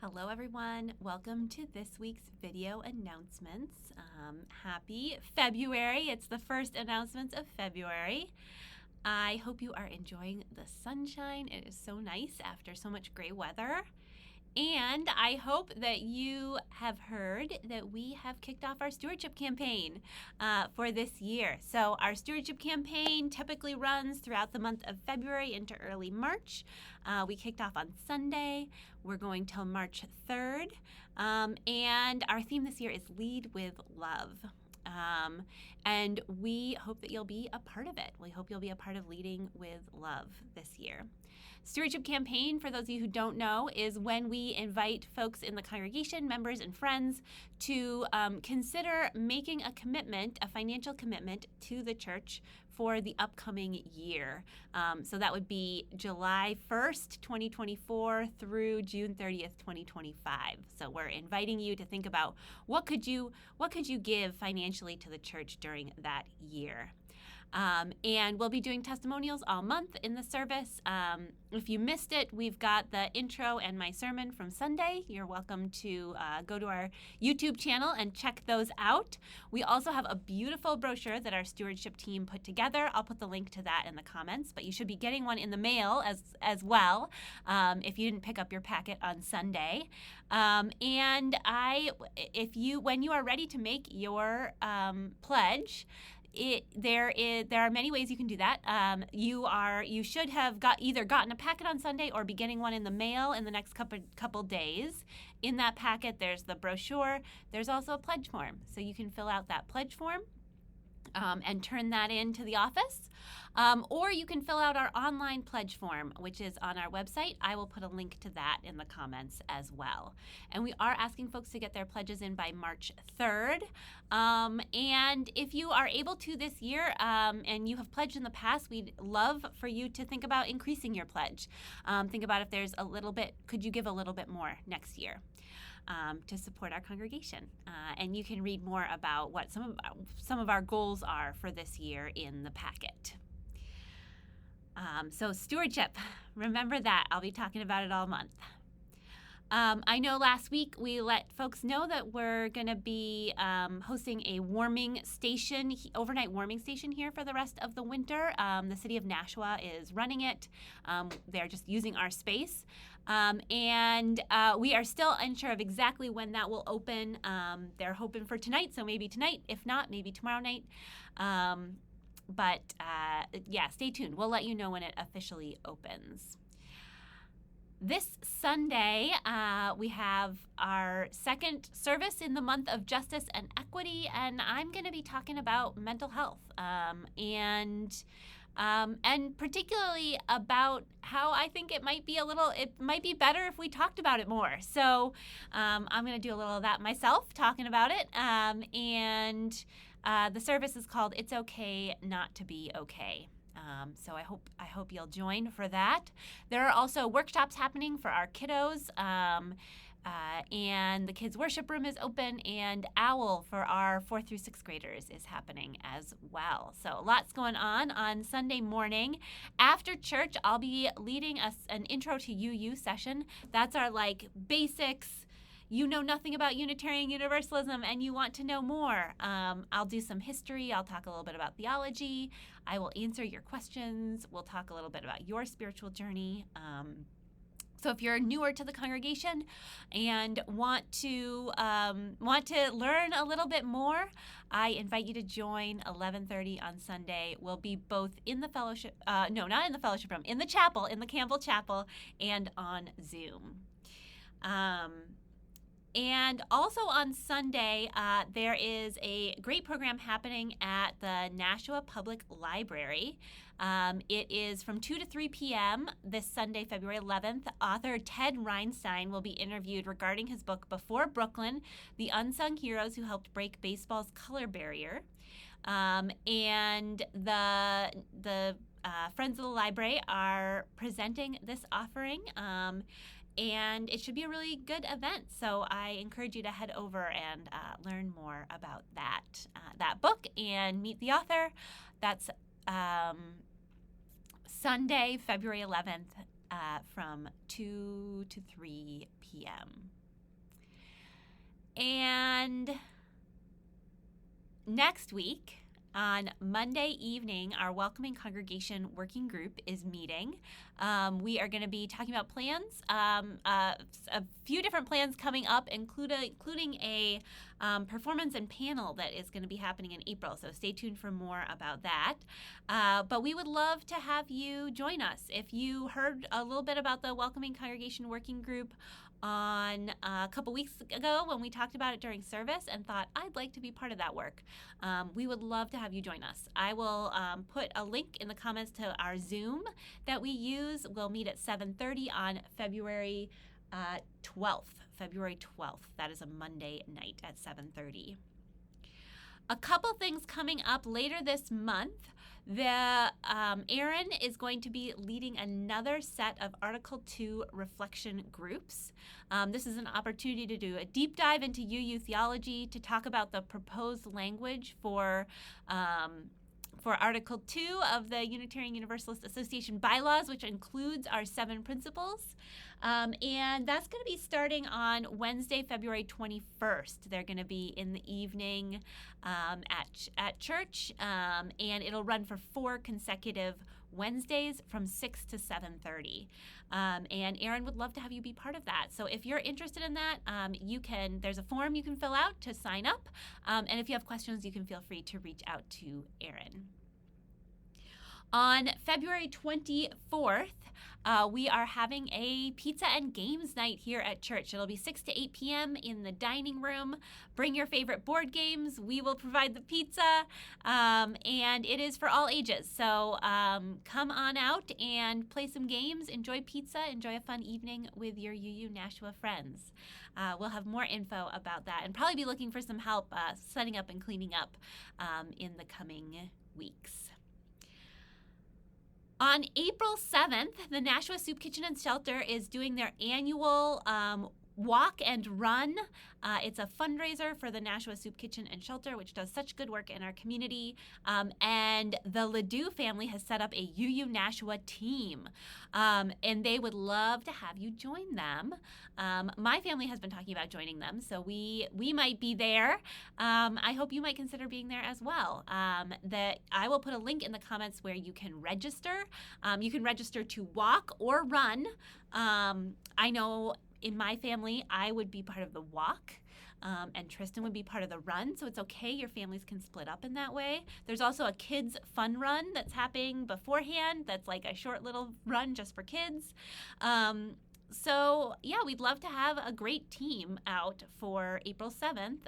Hello everyone, welcome to this week's video announcements. Happy February, it's the first announcements of February. I hope you are enjoying the sunshine. It is so nice after so much gray weather. And I hope that you have heard that we have kicked off our stewardship campaign for this year. So our stewardship campaign typically runs throughout the month of February into early March. We kicked off on Sunday. We're going till March 3rd. And our theme this year is Lead with Love. And we hope that you'll be a part of it. We hope you'll be a part of Leading with Love this year. Stewardship campaign, for those of you who don't know, is when we invite folks in the congregation, members and friends, to consider making a commitment, a financial commitment to the church for the upcoming year. So that would be July 1st, 2024 through June 30th, 2025. So we're inviting you to think about what could you give financially to the church during that year. And we'll be doing testimonials all month in the service. If you missed it, we've got the intro and my sermon from Sunday. You're welcome to go to our YouTube channel and check those out. We also have a beautiful brochure that our stewardship team put together. I'll put the link to that in the comments, but you should be getting one in the mail as well if you didn't pick up your packet on Sunday. And when you are ready to make your pledge, there are many ways you can do that. You should have either gotten a packet on Sunday or be getting one in the mail in the next couple days. In that packet, there's the brochure. There's also a pledge form, so you can fill out that pledge form and turn that in to the office. Or you can fill out our online pledge form, which is on our website. I will put a link to that in the comments as well. And we are asking folks to get their pledges in by March 3rd. And if you are able to this year and you have pledged in the past, we'd love for you to think about increasing your pledge. Think about if there's could you give a little bit more next year? To support our congregation. And you can read more about what some of our goals are for this year in the packet. So stewardship, remember that. I'll be talking about it all month. I know last week we let folks know that we're going to be hosting a overnight warming station here for the rest of the winter. The city of Nashua is running it. They're just using our space. And we are still unsure of exactly when that will open. They're hoping for tonight, so maybe tonight. If not, maybe tomorrow night. But stay tuned. We'll let you know when it officially opens. This Sunday, we have our second service in the month of Justice and Equity, and I'm going to be talking about mental health and particularly about how I think it might be better if we talked about it more. So I'm going to do a little of that myself, talking about it, and the service is called "It's Okay Not to Be Okay." So I hope you'll join for that. There are also workshops happening for our kiddos, and the kids' worship room is open, and OWL for our 4th through 6th graders is happening as well. So lots going on Sunday morning. After church, I'll be leading an intro to UU session. That's our basics. You know nothing about Unitarian Universalism and you want to know more. I'll do some history. I'll talk a little bit about theology. I will answer your questions. We'll talk a little bit about your spiritual journey. So if you're newer to the congregation and want to learn a little bit more, I invite you to join 11:30 on Sunday. We'll be both in the fellowship, not in the fellowship room, in the chapel, in the Campbell Chapel, and on Zoom. And also on Sunday, there is a great program happening at the Nashua Public Library. It is from 2 to 3 p.m. this Sunday, February 11th. Author Ted Reinstein will be interviewed regarding his book, Before Brooklyn, The Unsung Heroes Who Helped Break Baseball's Color Barrier. And the Friends of the Library are presenting this offering. And it should be a really good event. So I encourage you to head over and learn more about that book and meet the author. That's Sunday, February 11th from 2 to 3 p.m. And next week, on Monday evening, our Welcoming Congregation Working Group is meeting. We are going to be talking about plans, a few different plans coming up, including a performance and panel that is going to be happening in April. So stay tuned for more about that. But we would love to have you join us. If you heard a little bit about the Welcoming Congregation Working Group on a couple weeks ago when we talked about it during service and thought, I'd like to be part of that work, we would love to have you join us. I will put a link in the comments to our Zoom that we use. We'll meet at 7:30 on February 12th. February 12th. That is a Monday night at 7:30. A couple things coming up later this month. Aaron is going to be leading another set of Article 2 reflection groups. This is an opportunity to do a deep dive into UU theology, to talk about the proposed language for Article 2 of the Unitarian Universalist Association bylaws, which includes our 7 principles. And that's going to be starting on Wednesday, February 21st. They're going to be in the evening at church, and it'll run for 4 consecutive Wednesdays from 6 to 7:30. And Aaron would love to have you be part of that. So if you're interested in that, there's a form you can fill out to sign up. And if you have questions, you can feel free to reach out to Aaron. On February 24th, we are having a pizza and games night here at church. It'll be 6 to 8 p.m. in the dining room. Bring your favorite board games. We will provide the pizza, and it is for all ages. So come on out and play some games, enjoy pizza, enjoy a fun evening with your UU Nashua friends. We'll have more info about that and probably be looking for some help setting up and cleaning up in the coming weeks. On April 7th, the Nashua Soup Kitchen and Shelter is doing their annual walk and run. It's a fundraiser for the Nashua Soup Kitchen and Shelter, which does such good work in our community. And the Ledoux family has set up a UU Nashua team, and they would love to have you join them. My family has been talking about joining them, so we might be there. I hope you might consider being there as well. I will put a link in the comments where you can register. You can register to walk or run. I know in my family, I would be part of the walk, and Tristan would be part of the run, so it's okay. Your families can split up in that way. There's also a kids' fun run that's happening beforehand that's like a short little run just for kids. So, yeah, we'd love to have a great team out for April 7th,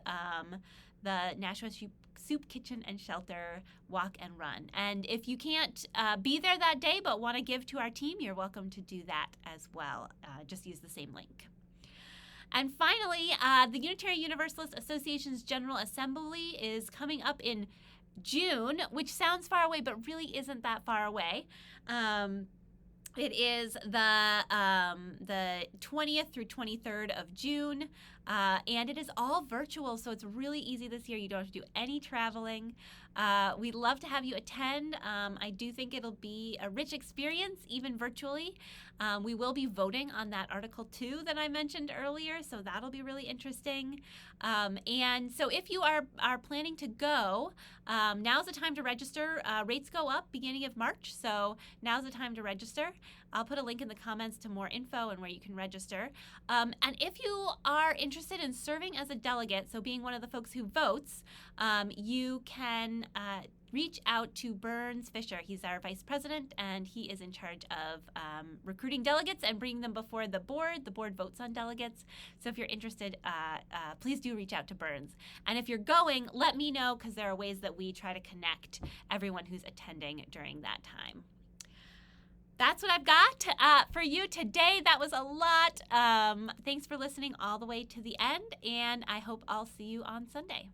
the Nashua Soup Kitchen and Shelter walk and run. And if you can't be there that day but want to give to our team, you're welcome to do that as well. Just use the same link. And finally, the Unitarian Universalist Association's General Assembly is coming up in June, which sounds far away but really isn't that far away. It is the 20th through 23rd of June, and it is all virtual, so it's really easy this year. You don't have to do any traveling. We'd love to have you attend. I do think it'll be a rich experience, even virtually. We will be voting on that Article 2 that I mentioned earlier, so that'll be really interesting. And so if you are planning to go, now's the time to register. Rates go up beginning of March, so now's the time to register. I'll put a link in the comments to more info and where you can register. And if you are interested in serving as a delegate, so being one of the folks who votes, you can reach out to Burns Fisher. He's our vice president, and he is in charge of recruiting delegates and bringing them before the board. The board votes on delegates. So if you're interested, please do reach out to Burns. And if you're going, let me know, because there are ways that we try to connect everyone who's attending during that time. That's what I've got for you today. That was a lot. Thanks for listening all the way to the end, and I hope I'll see you on Sunday.